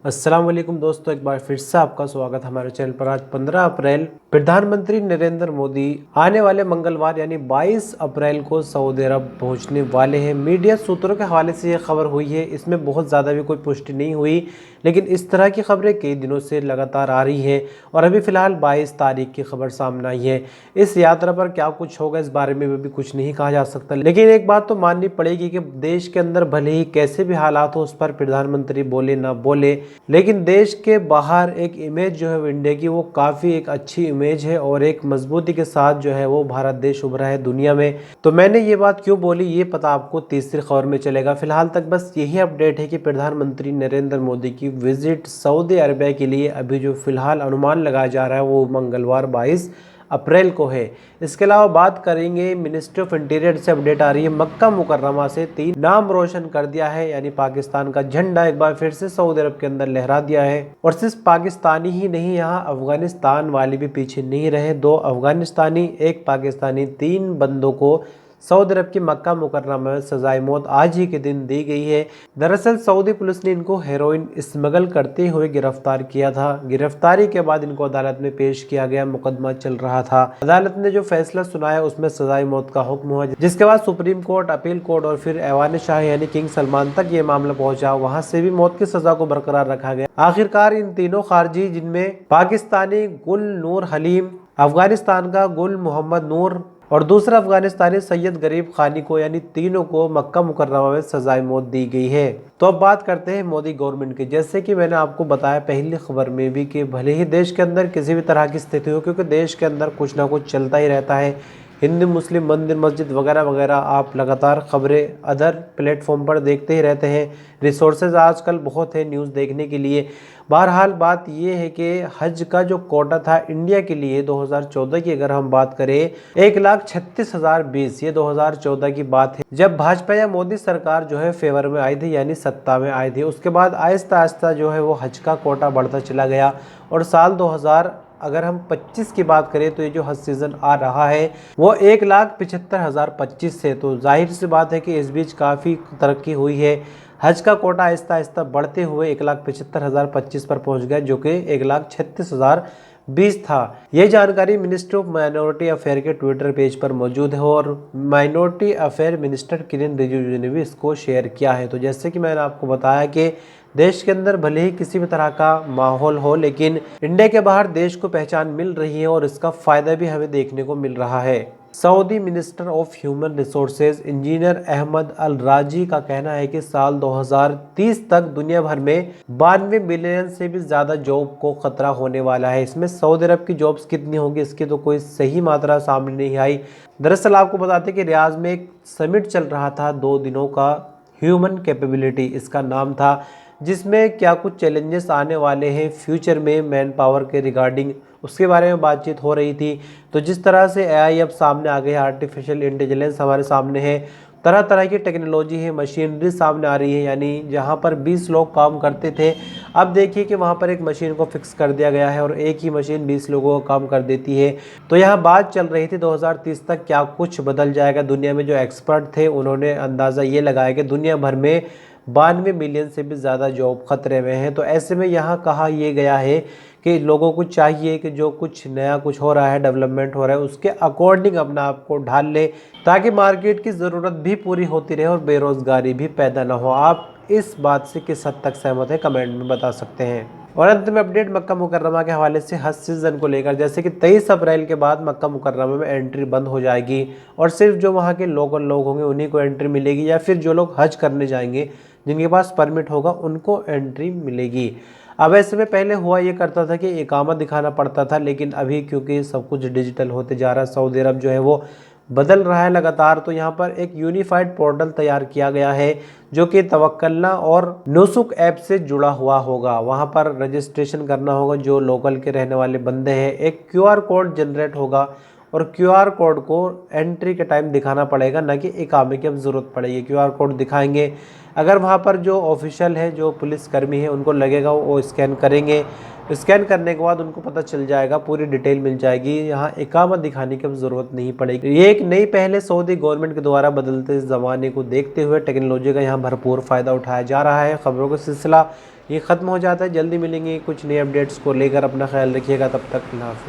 अस्सलाम वालेकुम दोस्तों, एक बार फिर से आपका स्वागत हमारे चैनल पर। आज 15 अप्रैल प्रधानमंत्री नरेंद्र मोदी आने वाले मंगलवार यानी 22 अप्रैल को सऊदी अरब पहुंचने वाले हैं। मीडिया सूत्रों के हवाले से ये खबर हुई है, इसमें बहुत ज़्यादा भी कोई पुष्टि नहीं हुई, लेकिन इस तरह की खबरें कई दिनों से लगातार आ रही हैं और अभी फ़िलहाल 22 तारीख की खबर सामने आई है। इस यात्रा पर क्या कुछ होगा इस बारे में भी कुछ नहीं कहा जा सकता, लेकिन एक बात तो माननी पड़ेगी कि देश के अंदर भले ही कैसे भी हालात हो, उस पर प्रधानमंत्री बोले ना बोले, लेकिन देश के बाहर एक इमेज जो है इंडिया की, वो काफ़ी एक अच्छी इमेज है और एक मजबूती के साथ जो है वो भारत देश उभरा है दुनिया में। तो मैंने ये बात क्यों बोली ये पता आपको तीसरी खबर में चलेगा। फिलहाल तक बस यही अपडेट है कि प्रधानमंत्री नरेंद्र मोदी की विजिट सऊदी अरबिया के लिए अभी जो फिलहाल अनुमान लगाया जा रहा है वो मंगलवार 22 अप्रैल को है। इसके अलावा बात करेंगे मिनिस्ट्री ऑफ इंटीरियर से अपडेट आ रही है, मक्का मुकर्रमा से 3 नाम रोशन कर दिया है, यानी पाकिस्तान का झंडा एक बार फिर से सऊदी अरब के अंदर लहरा दिया है। और सिर्फ पाकिस्तानी ही नहीं, यहाँ अफगानिस्तान वाले भी पीछे नहीं रहे। 2 अफगानिस्तानी, 1 पाकिस्तानी, 3 बंदों को सऊदी अरब की मक्का मुकर्रमा में सजाए मौत आज ही के दिन दी गई है। दरअसल सऊदी पुलिस ने इनको हेरोइन स्मगल करते हुए गिरफ्तार किया था। गिरफ्तारी के बाद इनको अदालत में पेश किया गया, मुकदमा चल रहा था। अदालत ने जो फैसला सुनाया उसमें सजाए मौत का हुक्म हुआ, जिसके बाद सुप्रीम कोर्ट, अपील कोर्ट और फिर ऐवान शाह यानी किंग सलमान तक ये मामला पहुंचा। वहां से भी मौत की सजा को बरकरार रखा गया। आखिरकार इन तीनों खारजी, जिनमें पाकिस्तानी गुल नूर हलीम, अफगानिस्तान का गुल मोहम्मद नूर और दूसरा अफगानिस्तानी सैयद गरीब खानी को, यानी तीनों को मक्का मुकर्रमा में सजाए मौत दी गई है। तो अब बात करते हैं मोदी गवर्नमेंट की। जैसे कि मैंने आपको बताया पहली खबर में भी कि भले ही देश के अंदर किसी भी तरह की स्थिति हो, क्योंकि देश के अंदर कुछ ना कुछ चलता ही रहता है, हिंदू मुस्लिम मंदिर मस्जिद वगैरह वगैरह, आप लगातार खबरें अदर प्लेटफॉर्म पर देखते ही रहते हैं। रिसोर्सेज आजकल बहुत है न्यूज़ देखने के लिए। बहरहाल बात यह है कि हज का जो कोटा था इंडिया के लिए 2014 की अगर हम बात करें, 1,36,020, ये 2014 की बात है, जब भाजपा या मोदी सरकार जो है फेवर में आई थी, यानी सत्ता में आई थी। उसके बाद आहिस्ता आहिस्ता जो है वो हज का कोटा बढ़ता चला गया और साल 2000 अगर हम 25 की बात करें तो ये जो हज सीज़न आ रहा है वो 1,75,025 से, तो जाहिर सी बात है कि इस बीच काफ़ी तरक्की हुई है। हज का कोटा आहिस्ता आहिस्ता बढ़ते हुए 1,75,025 पर पहुंच गया, जो कि 1,36,020 था। ये जानकारी मिनिस्ट्री ऑफ माइनॉरिटी अफेयर के ट्विटर पेज पर मौजूद है और minority affair minister Kiren Rijiju ने भी इसको शेयर किया है। तो जैसे कि मैंने आपको बताया कि देश के अंदर भले ही किसी भी तरह का माहौल हो, लेकिन इंडिया के बाहर देश को पहचान मिल रही है और इसका फायदा भी हमें देखने को मिल रहा है। Saudi minister of human resources engineer Ahmad Al Rajhi का कहना है कि साल 2030 तक दुनिया भर में 92 बिलियन से भी ज्यादा जॉब को खतरा होने वाला है। इसमें सऊदी अरब की जॉब्स कितनी होंगी इसकी तो कोई सही मात्रा सामने नहीं आई। दरअसल आपको बताते कि रियाज में एक समिट चल रहा था 2 दिनों का, ह्यूमन कैपेबिलिटी इसका नाम था, जिसमें क्या कुछ चैलेंजेस आने वाले हैं फ्यूचर में मैन पावर के रिगार्डिंग, उसके बारे में बातचीत हो रही थी। तो जिस तरह से एआई अब सामने आ गई है, आर्टिफिशियल इंटेलिजेंस हमारे सामने है, तरह तरह की टेक्नोलॉजी है, मशीनरी सामने आ रही है, यानी जहां पर 20 लोग काम करते थे, अब देखिए कि वहां पर एक मशीन को फिक्स कर दिया गया है और एक ही मशीन 20 लोगों का काम कर देती है। तो यहाँ बात चल रही थी 2030 तक क्या कुछ बदल जाएगा दुनिया में। जो एक्सपर्ट थे उन्होंने अंदाज़ा ये लगाया कि दुनिया भर में 92 मिलियन से भी ज़्यादा जॉब खतरे में है। तो ऐसे में यहाँ कहा यह गया है कि लोगों को चाहिए कि जो कुछ नया कुछ हो रहा है, डेवलपमेंट हो रहा है, उसके अकॉर्डिंग अपना आप को ढाल ले, ताकि मार्केट की ज़रूरत भी पूरी होती रहे और बेरोज़गारी भी पैदा ना हो। आप इस बात से किस हद तक सहमत है कमेंट में बता सकते हैं। और अंत में अपडेट मक्का मुकर्रमा के हवाले से हज सीज़न को लेकर, जैसे कि 23 अप्रैल के बाद मक्का मुकर्रमा में एंट्री बंद हो जाएगी और सिर्फ जो वहाँ के लोकल लोग होंगे उन्हीं को एंट्री मिलेगी, या फिर जो लोग हज करने जाएंगे जिनके पास परमिट होगा उनको एंट्री मिलेगी। अब ऐसे में पहले हुआ ये करता था कि इकामा दिखाना पड़ता था, लेकिन अभी क्योंकि सब कुछ डिजिटल होते जा रहा है, सऊदी अरब जो है वो बदल रहा है लगातार, तो यहाँ पर एक यूनिफाइड पोर्टल तैयार किया गया है जो कि तवक्कलना और नुसुक ऐप से जुड़ा हुआ होगा। वहाँ पर रजिस्ट्रेशन करना होगा जो लोकल के रहने वाले बंदे हैं, एक क्यूआर कोड जनरेट होगा और क्यूआर कोड को एंट्री के टाइम दिखाना पड़ेगा, ना कि इकामे की अब ज़रूरत पड़ेगी। क्यूआर कोड दिखाएंगे, अगर वहाँ पर जो ऑफिशियल है, जो पुलिसकर्मी है, उनको लगेगा वो स्कैन करेंगे। स्कैन करने के बाद उनको पता चल जाएगा, पूरी डिटेल मिल जाएगी, यहाँ इकामा दिखाने की अब ज़रूरत नहीं पड़ेगी। ये एक नई पहले सऊदी गवर्नमेंट के द्वारा बदलते ज़माने को देखते हुए टेक्नोलॉजी का यहाँ भरपूर फ़ायदा उठाया जा रहा है। खबरों का सिलसिला ये ख़त्म हो जाता है। जल्दी मिलेंगे कुछ नए अपडेट्स को लेकर, अपना ख्याल रखिएगा, तब तक अल्लाह हाफ़िज़।